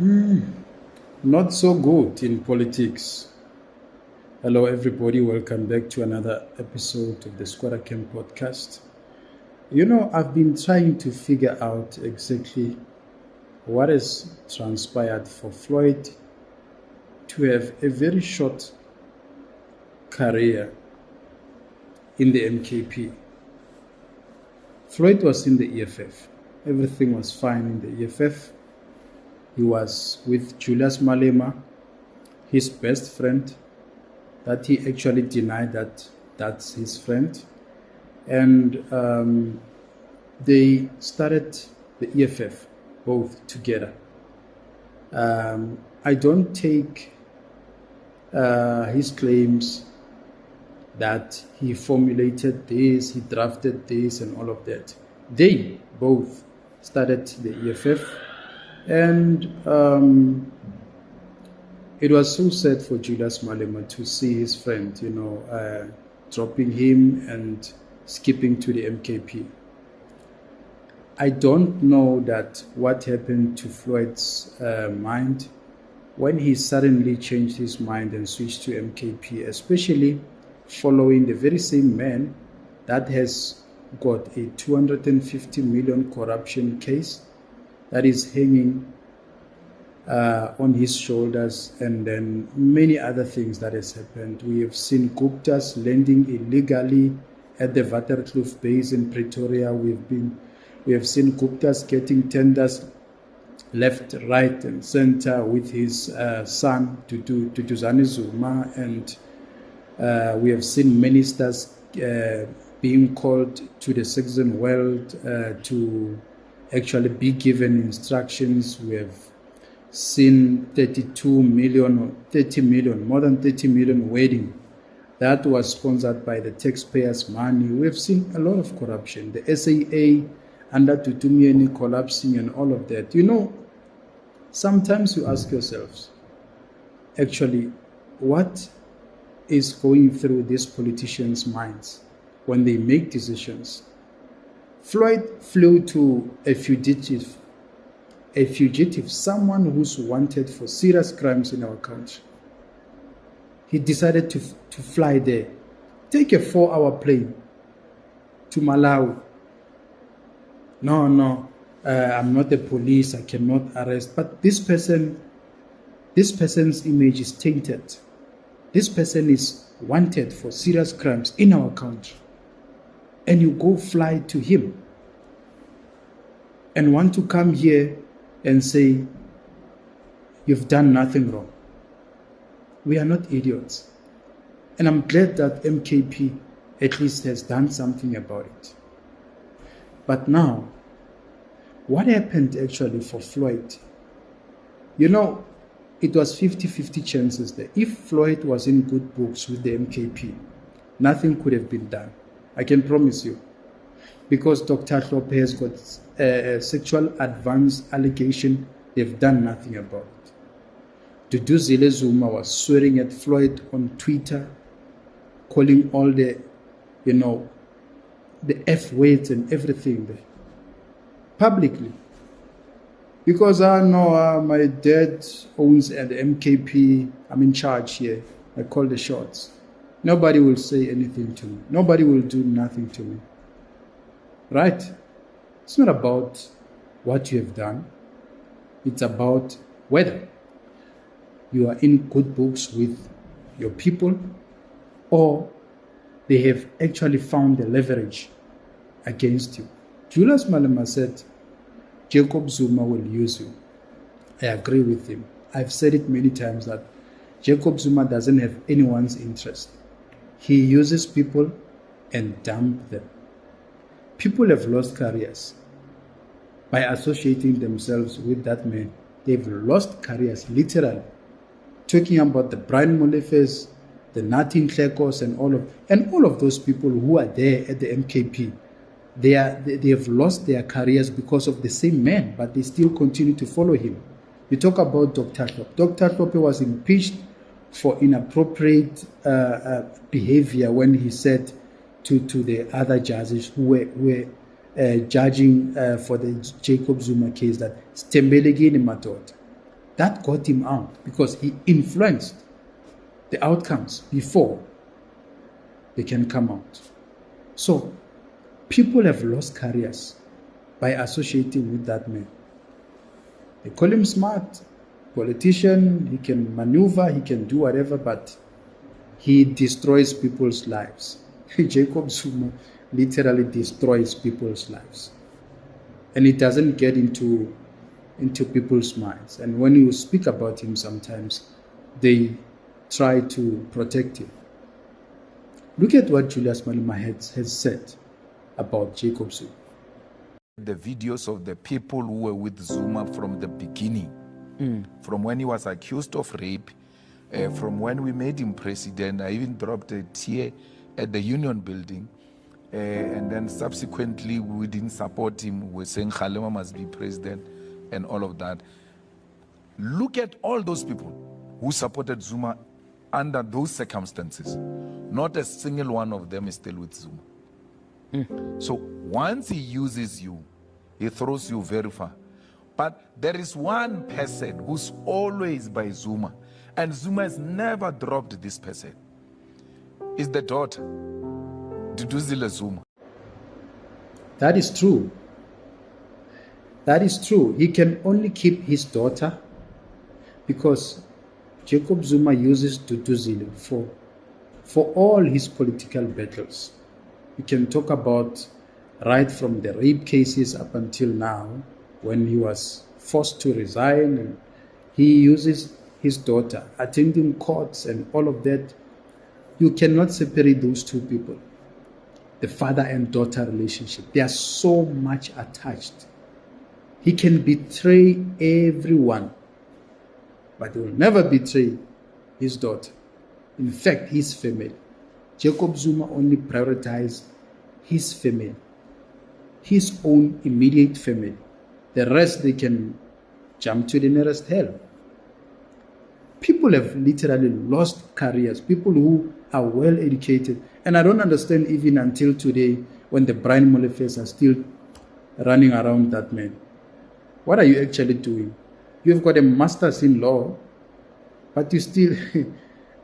Not so good in politics. Hello, everybody. Welcome back to another episode of the Squatter Camp podcast. I've been trying to figure out exactly what has transpired for Floyd to have a very short career in the MKP. Floyd was in the EFF. Everything was fine in the EFF. He was with Julius Malema, his best friend, that he actually denied that that's his friend. And they started the EFF both together. I don't take his claims that he formulated this, he drafted this and all of that. They both started the EFF. And it was so sad for Julius Malema to see his friend, dropping him and skipping to the MKP. I don't know that what happened to Floyd's mind when he suddenly changed his mind and switched to MKP, especially following the very same man that has got a 250 million corruption case that is hanging on his shoulders, and then many other things that has happened. We have seen Guptas landing illegally at the Waterkloof base in Pretoria. We have seen Guptas getting tenders left, right, and center with his son to Zuma, and we have seen ministers being called to the citizen world to actually be given instructions. We have seen 32 million or 30 million, more than 30 million wedding that was sponsored by the taxpayers' money. We have seen a lot of corruption. The SAA under Tutumieni collapsing and all of that. Sometimes you ask yourselves, actually, what is going through these politicians' minds when they make decisions? Floyd flew to a fugitive, someone who's wanted for serious crimes in our country. He decided to fly there, take a 4-hour plane to Malawi. No, I'm not the police, I cannot arrest. But this person's image is tainted. This person is wanted for serious crimes in our country. And you go fly to him and want to come here and say, you've done nothing wrong. We are not idiots. And I'm glad that MKP at least has done something about it. But now, what happened actually for Floyd? It was 50-50 chances there. If Floyd was in good books with the MKP, nothing could have been done. I can promise you. Because Dr. Hlophe has got a sexual advance allegation, they've done nothing about it. Duduzile Zuma was swearing at Floyd on Twitter, calling all the F words and everything there, publicly. Because my dad owns an MKP, I'm in charge here, I call the shots. Nobody will say anything to me. Nobody will do nothing to me. Right? It's not about what you have done. It's about whether you are in good books with your people or they have actually found the leverage against you. Julius Malema said, Jacob Zuma will use you. I agree with him. I've said it many times that Jacob Zuma doesn't have anyone's interest. He uses people and dumps them. People have lost careers by associating themselves with that man. They've lost careers, literally. Talking about the Brian Molefes, the Natin Klekos, and all of those people who are there at the MKP. They have lost their careers because of the same man, but they still continue to follow him. You talk about Dr. Hlophe. Dr. Hlophe was impeached for inappropriate behavior when he said to the other judges who were judging for the Jacob Zuma case that Stembelegini Matot. That got him out because he influenced the outcomes before they can come out. So people have lost careers by associating with that man. They call him smart, politician, he can maneuver, he can do whatever, but he destroys people's lives. Jacob Zuma literally destroys people's lives. And it doesn't get into people's minds. And when you speak about him sometimes, they try to protect him. Look at what Julius Malema has said about Jacob Zuma. The videos of the people who were with Zuma from the beginning, from when he was accused of rape, from when we made him president. I even dropped a tear at the Union building, and then subsequently we didn't support him. We're saying Kgalema must be president and all of that. Look at all those people who supported Zuma under those circumstances. Not a single one of them is still with Zuma. So once he uses you, he throws you very far. But there is one person who's always by Zuma, and Zuma has never dropped this person. It's the daughter, Duduzile Zuma. That is true. That is true. He can only keep his daughter because Jacob Zuma uses Duduzile for all his political battles. We can talk about right from the rape cases up until now, when he was forced to resign, and he uses his daughter, attending courts and all of that. You cannot separate those two people. The father and daughter relationship. They are so much attached. He can betray everyone, but he will never betray his daughter. In fact, his family. Jacob Zuma only prioritized his family, his own immediate family. The rest, they can jump to the nearest hell. People have literally lost careers, people who are well educated. And I don't understand even until today when the Brian Molefes are still running around that man. What are you actually doing? You've got a master's in law, but you still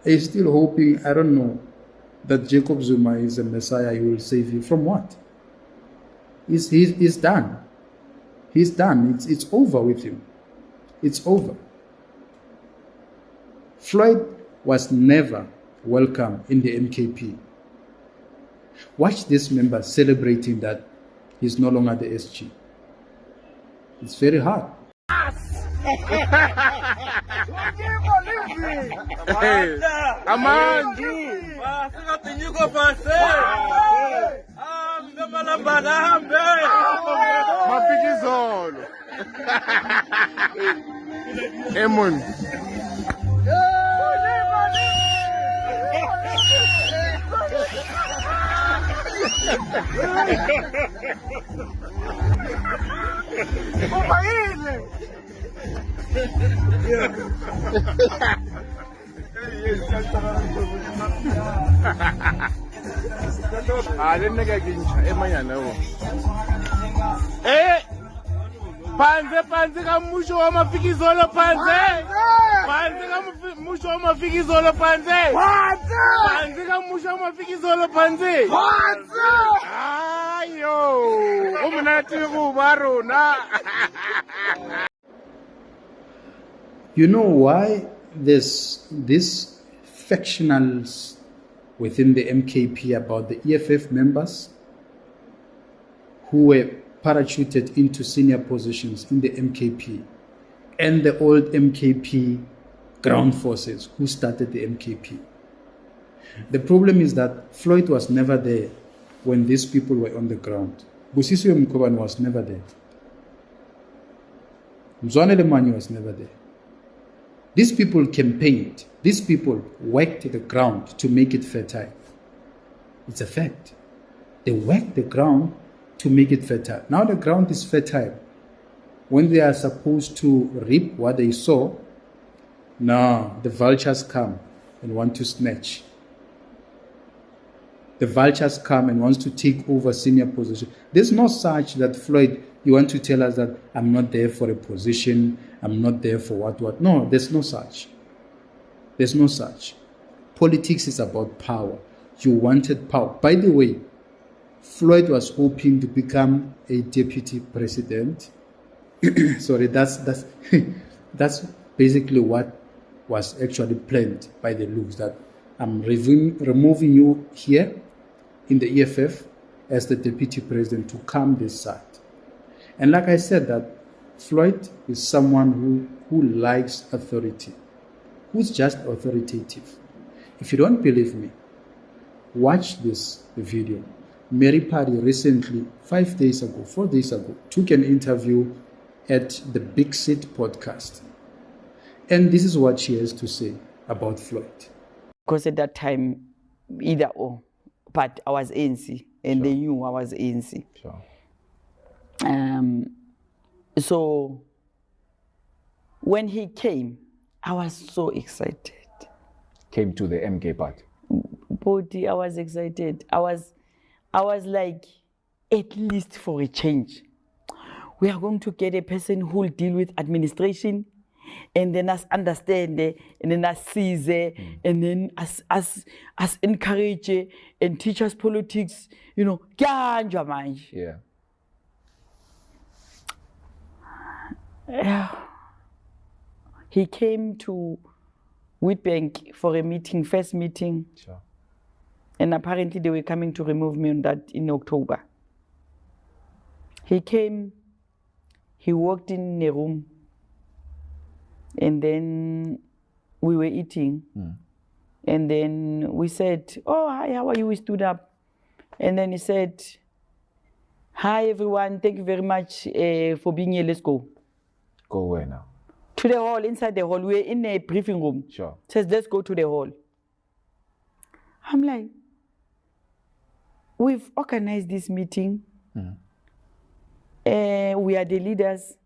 are still hoping, I don't know, that Jacob Zuma is a messiah who will save you from what? He's done. He's done. It's over with him. It's over. Floyd was never welcome in the MKP. Watch this member celebrating that he's no longer the SG. It's very hard. Panze ka musho wa mafikizolo panze. Panze ka musho wa mafikizolo panze. Panze ka musho wa mafikizolo panze. Ayo, umunati kubarona. You know why there's this factionals within the MKP about the EFF members who were parachuted into senior positions in the MKP and the old MKP ground forces who started the MKP. The problem is that Floyd was never there when these people were on the ground. Busisiwe Mkhwebane was never there. Mzwanele Manyi was never there. These people campaigned. These people worked the ground to make it fertile. It's a fact. They worked the ground to make it fertile. Now the ground is fertile. When they are supposed to reap what they sow, now the vultures come and want to snatch. The vultures come and wants to take over senior position. There's no such that Floyd You want to tell us that I'm not there for a position, I'm not there for what. No, there's no such. There's no such. Politics is about power. You wanted power. By the way, Floyd was hoping to become a deputy president. Sorry, that's that's basically what was actually planned by the Looks, that I'm removing you here in the EFF as the deputy president to come this side. And like I said, that Floyd is someone who likes authority, who's just authoritative. If you don't believe me, watch this video. Mary Phadi recently, 4 days ago, took an interview at the Big Seat podcast. And this is what she has to say about Floyd. Because at that time, either or, but I was ANC, and they knew I was ANC. Sure. So when he came, I was so excited. Came to the MK part. Body, I was excited. I was like, at least for a change, we are going to get a person who will deal with administration, and then us understand it, and then us seize it, and then us encourage it, and teach us politics, Yeah. He came to Witbank for a meeting, first meeting. Sure. And apparently they were coming to remove me on that in October. He came, he walked in a room, and then we were eating. And then we said, "Oh, hi, how are you?" We stood up. And then he said, "Hi, everyone. Thank you very much for being here. Let's go." Go where now? To the hall, inside the hall. We're in a briefing room. Sure. Says, "Let's go to the hall." I'm like, we've organized this meeting. We are the leaders.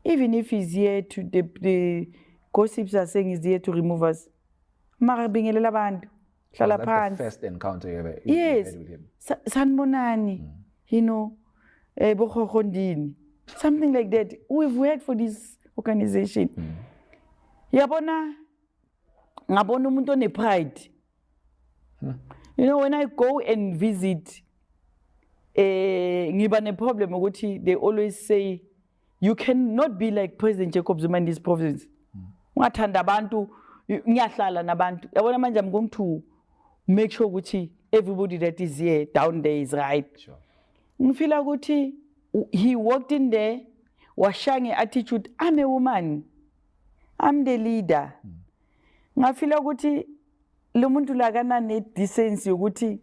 Even if he's here to, the gossips are saying he's here to remove us. Was that the first encounter you ever had with him? Sanbonani, something like that. We've worked for this organization. Yabona, ngabona umuntu one pride. When I go and visit, ngiba ne problem ukuthi they always say you cannot be like President Jacob Zuma in this province. Ungathanda abantu, ngiyahlala nabantu. Yabona manje I'm going to make sure ukuthi everybody that is here down there is right. Sure. Ngifila ukuthi he walked in there, washange attitude, I'm a woman, I'm the leader. Ngafila ukuthi lo muntu lakana ne decency ukuthi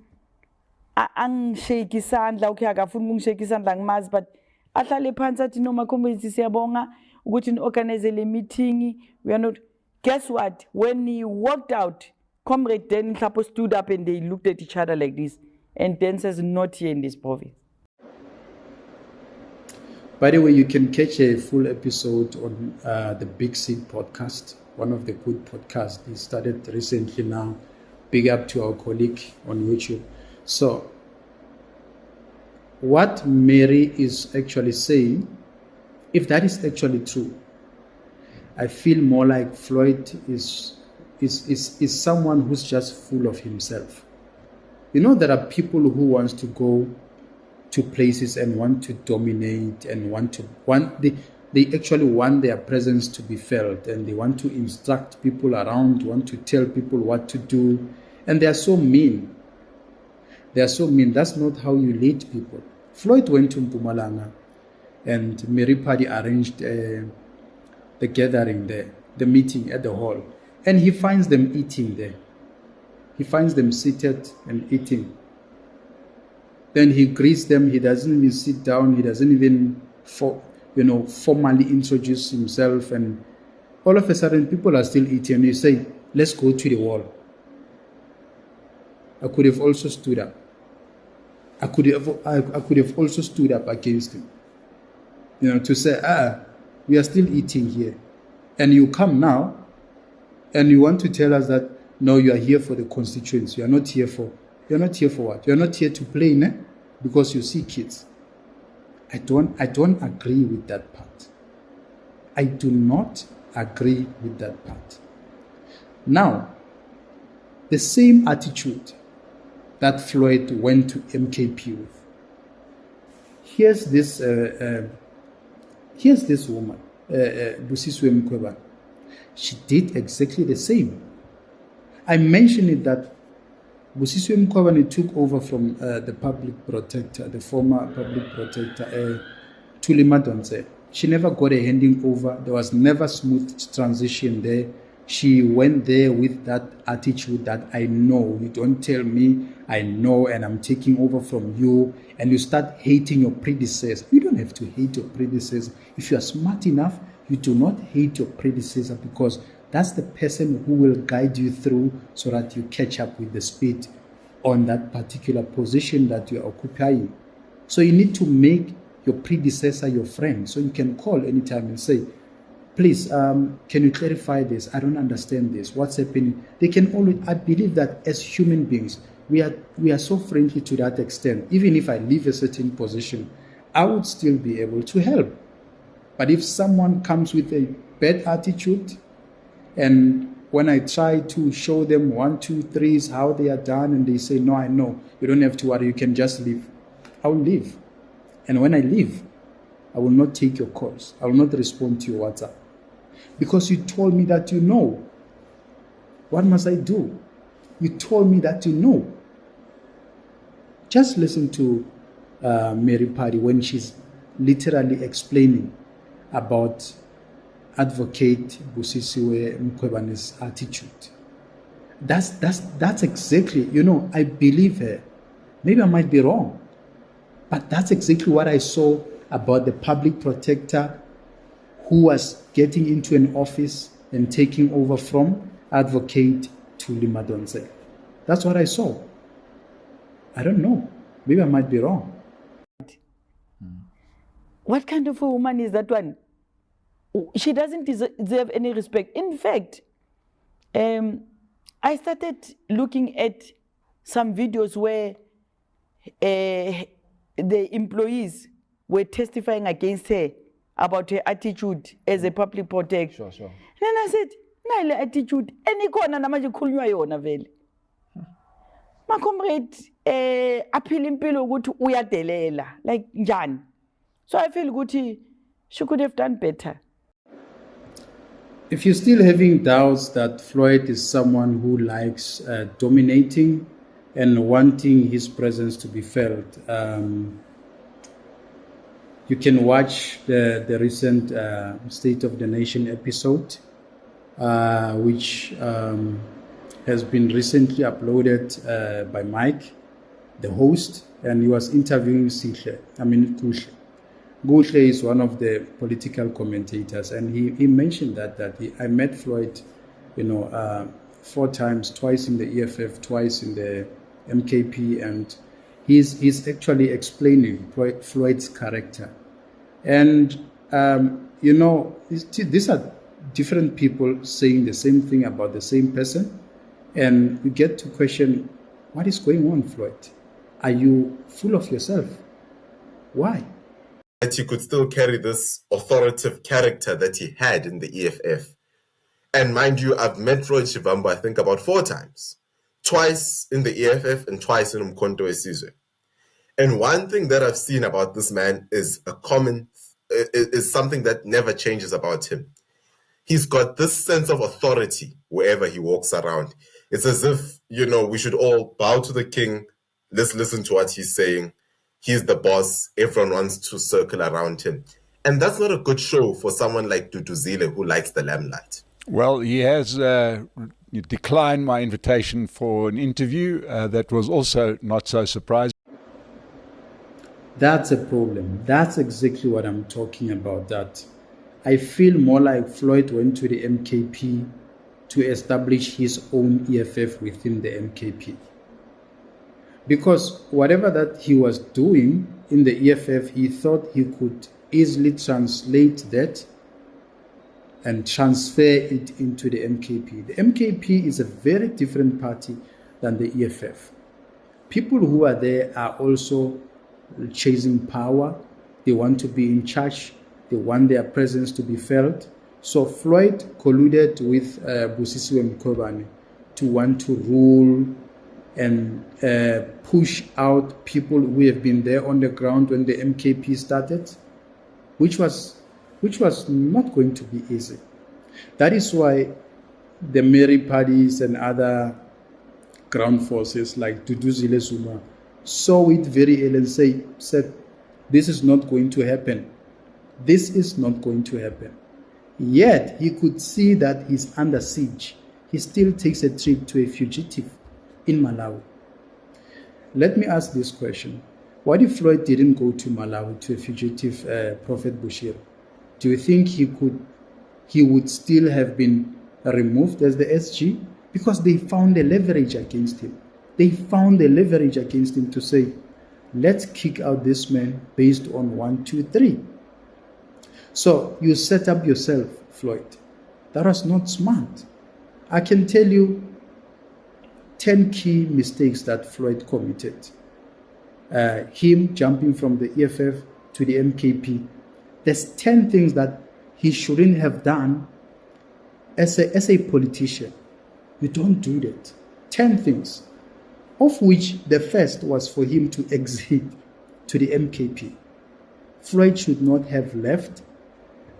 angishake isandla, okay akafuni ukungishake isandla ngimazi, but ahlale phansi athi noma community siyabonga ukuthi ni-organize le meeting, we are not. Guess what? When he walked out, Comrade Dan Hlapo stood up and they looked at each other like this, and Dan says, "Not here in this province." By the way, you can catch a full episode on the Big Seat podcast, one of the good podcasts. They started recently now. Big up to our colleague on YouTube. So, what Mary is actually saying, if that is actually true, I feel more like Floyd is someone who's just full of himself. There are people who want to go to places and want to dominate and they actually want their presence to be felt, and they want to instruct people around, want to tell people what to do, and they are so mean. They are so mean. That's not how you lead people. Floyd went to Mpumalanga, and Mary Phadi arranged the gathering there, the meeting at the hall, and he finds them eating there. He finds them seated and eating. Then he greets them. He doesn't even sit down. He doesn't even formally introduce himself. And all of a sudden, people are still eating. And you say, "Let's go to the wall." I could have also stood up. I could have also stood up against him. To say, we are still eating here, and you come now, and you want to tell us that no, you are here for the constituency. You are not here for what? You are not here to play, because you see kids. I don't agree with that part. I do not agree with that part. Now, the same attitude that Floyd went to MKP with. Here's this woman, Busisiwe Mkhwebane. She did exactly the same. I mentioned it that Busisiwe Mkhwebane took over from the public protector, the former public protector, Thuli Madonsela. She never got a handing over. There was never smooth transition there. She went there with that attitude that I know. You don't tell me, I know, and I'm taking over from you. And you start hating your predecessor. You don't have to hate your predecessor. If you are smart enough, you do not hate your predecessor, because that's the person who will guide you through so that you catch up with the speed on that particular position that you are occupying. So you need to make your predecessor your friend. So you can call anytime and say, please, can you clarify this? I don't understand this. What's happening? They can always, I believe that as human beings, we are so friendly to that extent. Even if I leave a certain position, I would still be able to help. But if someone comes with a bad attitude, and when I try to show them 1, 2, 3s, how they are done, and they say, no, I know, you don't have to worry, you can just leave, I will leave. And when I leave, I will not take your calls. I will not respond to your WhatsApp. Because you told me that you know. What must I do? You told me that you know. Just listen to Mary Phadi when she's literally explaining about Advocate Busisiwe Mkhwebane's attitude. That's exactly, I believe her. Maybe I might be wrong. But that's exactly what I saw about the public protector who was getting into an office and taking over from Advocate Thuli Madonsela. That's what I saw. I don't know. Maybe I might be wrong. What kind of a woman is that one? She doesn't deserve any respect. In fact, I started looking at some videos where the employees were testifying against her about her attitude as a public protector. Sure. And then I said, Nile attitude, any kona namaje khulunywa yona vele. My comrade, appeal impilo ukuthi uyadelela, like njani. So I feel good she could have done better. If you're still having doubts that Floyd is someone who likes dominating and wanting his presence to be felt, you can watch the recent State of the Nation episode, which has been recently uploaded by Mike, the host, and he was interviewing Kuhle. Kuhle is one of the political commentators, and he mentioned that I met Floyd, 4 times, twice in the EFF, twice in the MKP, and he's actually explaining Floyd's character. And, these are different people saying the same thing about the same person, and you get to question, what is going on, Floyd? Are you full of yourself? Why? That he could still carry this authoritative character that he had in the EFF. And mind you, I've met Floyd Shivambu, I think, about 4 times. Twice in the EFF and twice in Umkhonto weSizwe. And one thing that I've seen about this man is is something that never changes about him. He's got this sense of authority wherever he walks around. It's as if, we should all bow to the king. Let's listen to what he's saying. He's the boss. Everyone wants to circle around him. And that's not a good show for someone like Duduzile who likes the limelight. Well, he has declined my invitation for an interview. That was also not so surprising. That's a problem. That's exactly what I'm talking about. That I feel more like Floyd went to the MKP to establish his own EFF within the MKP. Because whatever that he was doing in the EFF, he thought he could easily translate that and transfer it into the MKP. The MKP is a very different party than the EFF. People who are there are also chasing power. They want to be in charge. They want their presence to be felt. So Floyd colluded with Busisiwe Mkhwebane to want to rule and push out people who have been there on the ground when the MKP started, which was not going to be easy. That is why the Mary Phadis and other ground forces like Duduzile Zuma saw it very early and said, this is not going to happen. This is not going to happen. Yet he could see that he's under siege. He still takes a trip to a fugitive in Malawi. Let me ask this question. What if Floyd didn't go to Malawi to a fugitive Prophet Bushir? Do you think he would still have been removed as the SG? Because they found a leverage against him. They found a leverage against him to say, let's kick out this man based on 1, 2, 3. So you set up yourself, Floyd. That was not smart. I can tell you 10 key mistakes that Floyd committed. Him jumping from the EFF to the MKP. There's 10 things that he shouldn't have done as a politician. You don't do that. 10 things, of which the first was for him to exit to the MKP. Floyd should not have left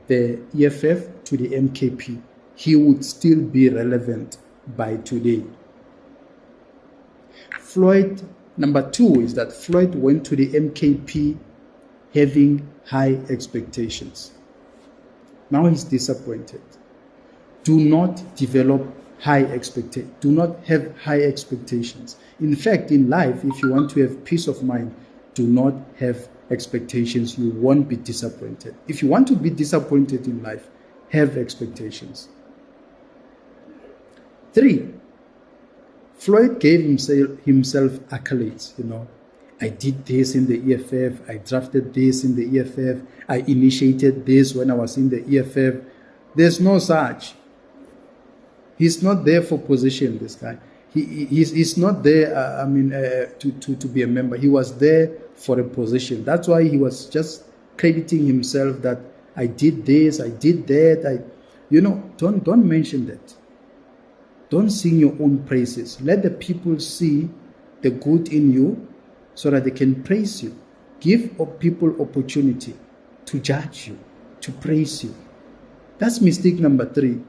the EFF to the MKP. He would still be relevant by today. Floyd, number 2 is that Floyd went to the MKP having high expectations. Now he's disappointed. Do not develop high expectations. Do not have high expectations. In fact, in life, if you want to have peace of mind, do not have expectations. You won't be disappointed. If you want to be disappointed in life, have expectations. 3, Floyd gave himself accolades, I did this in the EFF, I drafted this in the EFF, I initiated this when I was in the EFF. There's no such. He's not there for position, this guy. He's not there, to be a member. He was there for a position. That's why he was just crediting himself that I did this, I did that. Don't mention that. Don't sing your own praises. Let the people see the good in you so that they can praise you. Give people opportunity to judge you, to praise you. That's mistake number 3.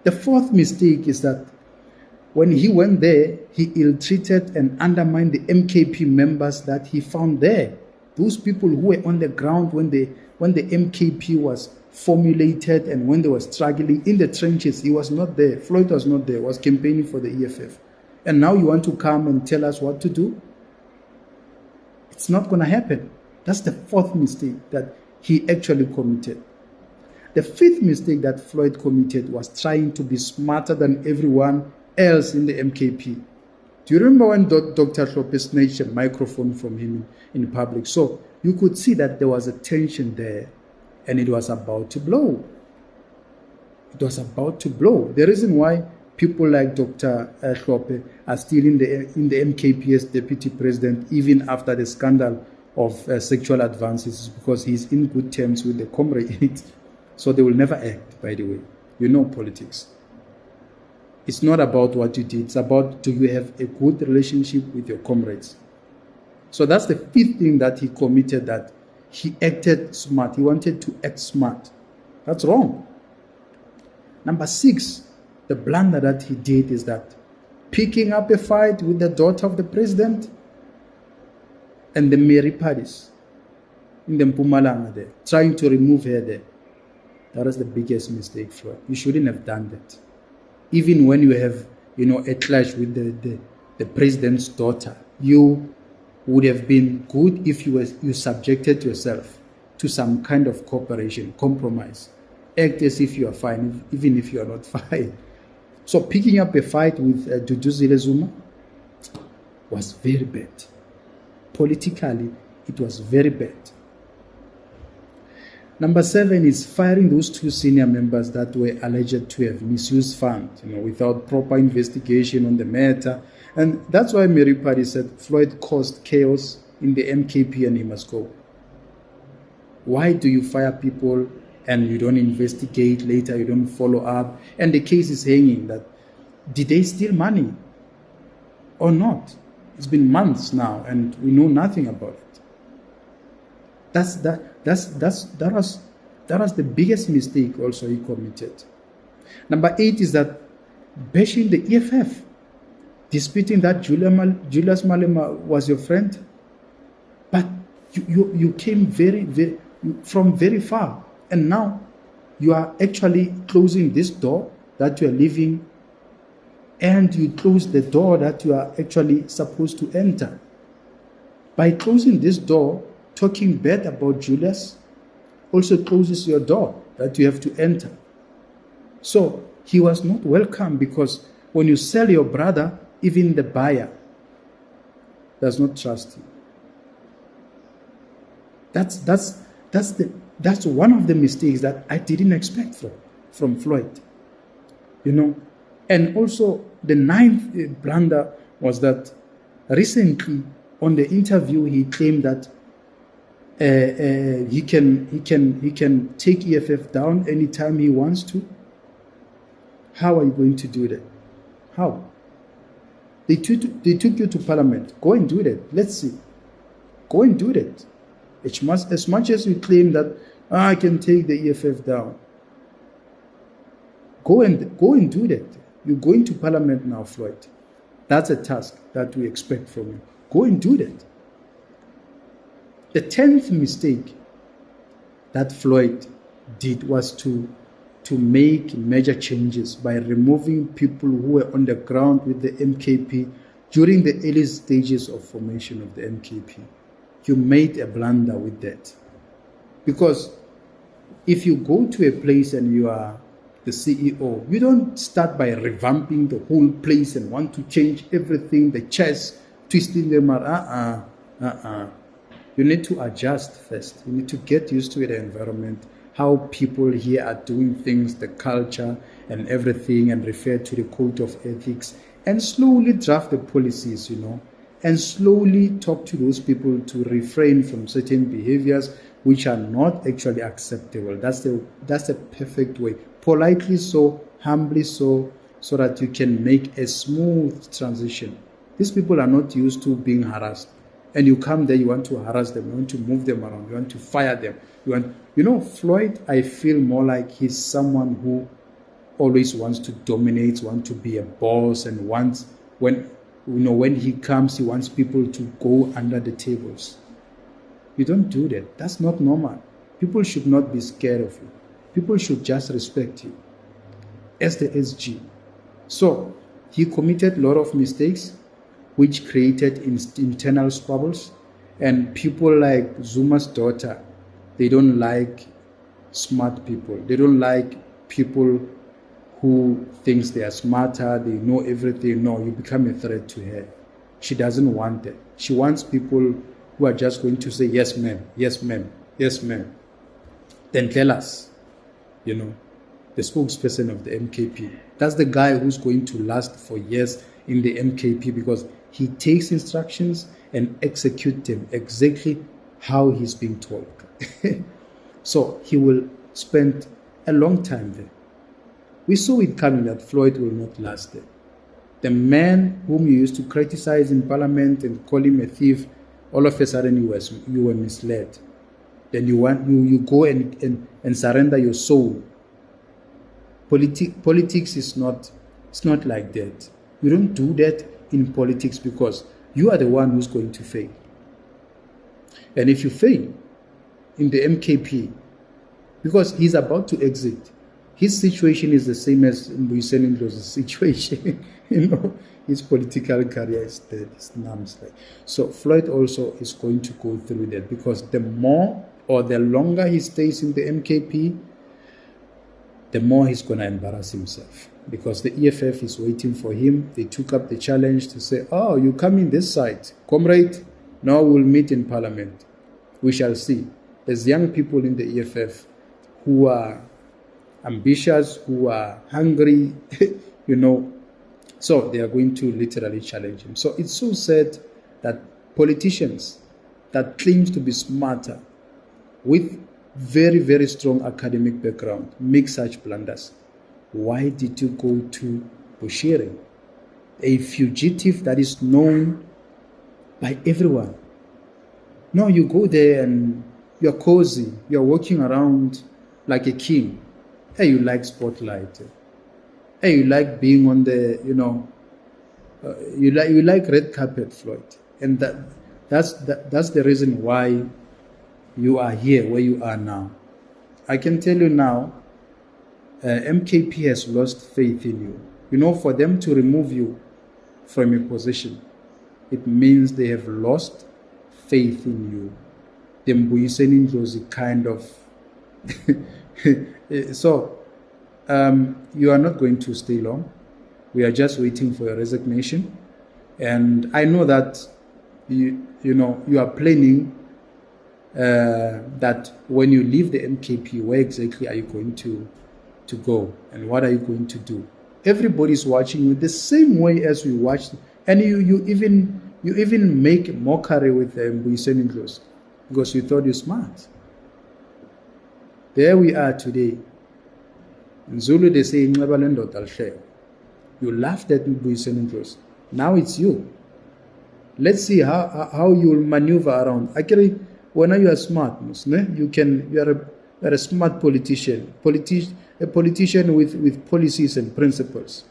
The 4th mistake is that when he went there, he ill-treated and undermined the MKP members that he found there. Those people who were on the ground when the MKP was formulated and when they were struggling in the trenches, he was not there. Floyd was not there, was campaigning for the EFF. And now you want to come and tell us what to do? It's not going to happen. That's the 4th mistake that he actually committed. The 5th mistake that Floyd committed was trying to be smarter than everyone else in the MKP. Do you remember when Dr. Hlophe snatched a microphone from him in public? So you could see that there was a tension there and it was about to blow. It was about to blow. The reason why people like Dr. Hlophe are still in the MKP as deputy president even after the scandal of sexual advances is because he's in good terms with the comrades. So they will never act, by the way. Politics. It's not about what you did. It's about, do you have a good relationship with your comrades? So that's the 5th thing that he committed, that he acted smart. He wanted to act smart. That's wrong. Number 6, the blunder that he did is that picking up a fight with the daughter of the president and the Mary Phadis in the Mpumalanga there, trying to remove her there. That was the biggest mistake, Floyd. You shouldn't have done that. Even when you have, a clash with the president's daughter, you would have been good if you subjected yourself to some kind of cooperation, compromise. Act as if you are fine, even if you are not fine. So picking up a fight with Duduzile Zuma was very bad. Politically, it was very bad. Number 7 is firing those 2 senior members that were alleged to have misused funds, without proper investigation on the matter. And that's why Mary Phadi said Floyd caused chaos in the MKP and he must go. Why do you fire people and you don't investigate later, you don't follow up, and the case is hanging? That did they steal money or not? It's been months now and we know nothing about it. That was the biggest mistake also he committed. Number 8 is that bashing the EFF, disputing that Julius Malema was your friend, but you came from very far, and now you are actually closing this door that you are leaving, and you close the door that you are actually supposed to enter. By closing this door, talking bad about Julius also closes your door that you have to enter. So he was not welcome, because when you sell your brother, even the buyer does not trust you. That's one of the mistakes that I didn't expect from Floyd. And also the 9th blunder was that recently on the interview he claimed that he can take EFF down anytime he wants to. How are you going to do that? How? They took you to Parliament. Go and do that. Let's see. Go and do that. As much as you claim that I can take the EFF down, go and do that. You're going to Parliament now, Floyd. That's a task that we expect from you. Go and do that. The 10th mistake that Floyd did was to make major changes by removing people who were on the ground with the MKP during the early stages of formation of the MKP. You made a blunder with that. Because if you go to a place and you are the CEO, you don't start by revamping the whole place and want to change everything, the chairs, twisting them around. You need to adjust first. You need to get used to the environment, how people here are doing things, the culture and everything, and refer to the code of ethics, and slowly draft the policies, and slowly talk to those people to refrain from certain behaviors which are not actually acceptable. That's the perfect way. Politely so, humbly so that you can make a smooth transition. These people are not used to being harassed. And you come there, you want to harass them, you want to move them around, you want to fire them. Floyd, I feel more like he's someone who always wants to dominate, wants to be a boss, and wants, when he comes, he wants people to go under the tables. You don't do that. That's not normal. People should not be scared of you. People should just respect you as the SG. So he committed a lot of mistakes which created internal squabbles, and people like Zuma's daughter, they don't like smart people. They don't like people who thinks they are smarter, they know everything. No, you become a threat to her. She doesn't want that. She wants people who are just going to say, yes, ma'am, yes, ma'am, yes, ma'am. Then tell us, the spokesperson of the MKP. That's the guy who's going to last for years in the MKP, because he takes instructions and executes them exactly how he's being told. So he will spend a long time there. We saw it coming that Floyd will not last there. The man whom you used to criticize in Parliament and call him a thief, all of a sudden you were misled. Then you go and surrender your soul. Politics is not like that. You don't do that in politics, because you are the one who's going to fail. And if you fail in the MKP, because he's about to exit, his situation is the same as Mbuyisenindlo's situation. His political career is dead. It's numbskull. So Floyd also is going to go through that, because the more or the longer he stays in the MKP, the more he's going to embarrass himself, because the EFF is waiting for him. They took up the challenge to say, oh, you come in this side, comrade, now we'll meet in Parliament. We shall see. There's young people in the EFF who are ambitious, who are hungry, so they are going to literally challenge him. So it's so sad that politicians that claim to be smarter with very, very strong academic background, make such blunders? Why did you go to Busisiwe, a fugitive that is known by everyone? No, you go there and you're cozy, you're walking around like a king. Hey, you like spotlight. Hey, you like being on the, you like red carpet, Floyd. And that's the reason why you are here where you are now. I can tell you now, MKP has lost faith in you. For them to remove you from your position, it means they have lost faith in you. The Mbuyiseni Ndlozi kind of. So, you are not going to stay long. We are just waiting for your resignation. And I know that you are planning that when you leave the MKP, where exactly are you going to go, and what are you going to do? Everybody's watching you the same way as we watched, and you even make mockery with Mbuyiseni Ndlozi because you thought you're smart. There we are today. In Zulu they say you laughed at Mbuyiseni Ndlozi. Now it's you. Let's see how you will maneuver around. Actually, when you are smart, you are a smart politician. A politician with policies and principles.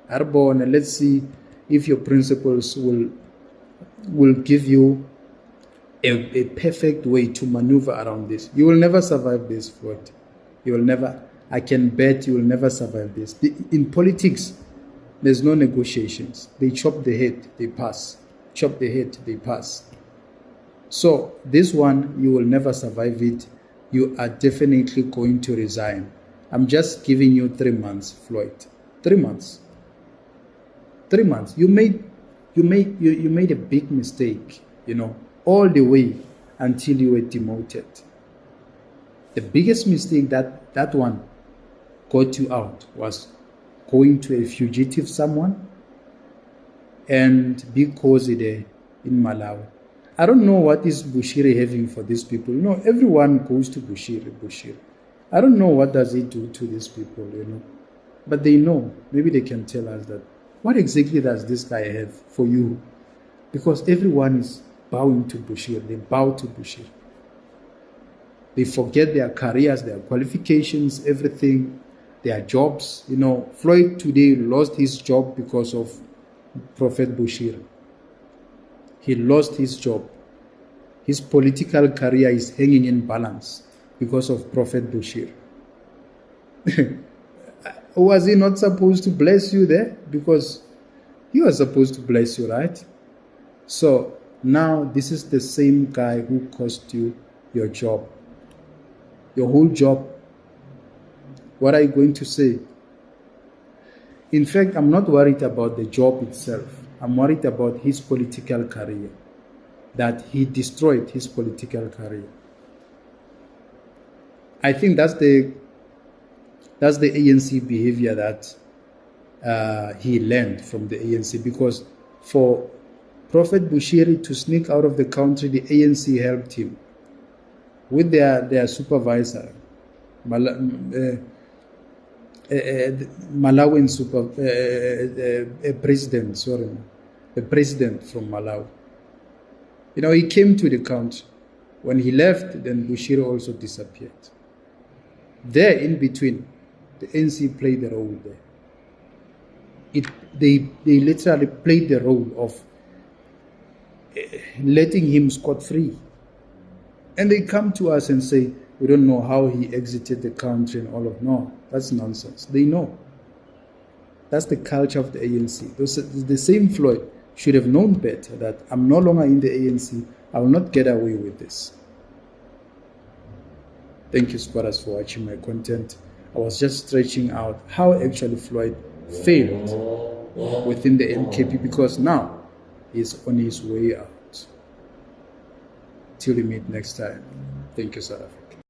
Arbon, and let's see if your principles will give you a perfect way to maneuver around this. You will never survive this, Floyd. You will never. I can bet you will never survive this. In politics, there's no negotiations. They chop the head, they pass. Chop the head, they pass. So this one, you will never survive it. You are definitely going to resign. I'm just giving you 3 months, Floyd. 3 months. 3 months. You made a big mistake, all the way until you were demoted. The biggest mistake that one got you out was going to a fugitive someone and be cozy there in Malawi. I don't know what is Busisiwe having for these people. Everyone goes to Busisiwe. I don't know what does it do to these people, But they know. Maybe they can tell us that. What exactly does this guy have for you? Because everyone is bowing to Busisiwe. They bow to Busisiwe. They forget their careers, their qualifications, everything, their jobs. Floyd today lost his job because of Prophet Busisiwe. He lost his job. His political career is hanging in balance because of Prophet Busisiwe. Was he not supposed to bless you there? Because he was supposed to bless you, right? So now this is the same guy who cost you your job. Your whole job. What are you going to say? In fact, I'm not worried about the job itself. I'm worried about his political career. That he destroyed his political career. I think that's the ANC behavior that he learned from the ANC, because for Prophet Busisiwe to sneak out of the country, the ANC helped him with their supervisor, Malawian president, the president from Malawi. He came to the country. When he left, then Busisiwe also disappeared. There, in between, the ANC played the role there. They literally played the role of letting him scot-free. And they come to us and say, we don't know how he exited the country and all of. No, that's nonsense. They know. That's the culture of the ANC. The same Floyd should have known better that I'm no longer in the ANC. I will not get away with this. Thank you, squatters, for watching my content. I was just stretching out how actually Floyd failed within the MKP, because now he's on his way out. Till we meet next time. Thank you, South Africa.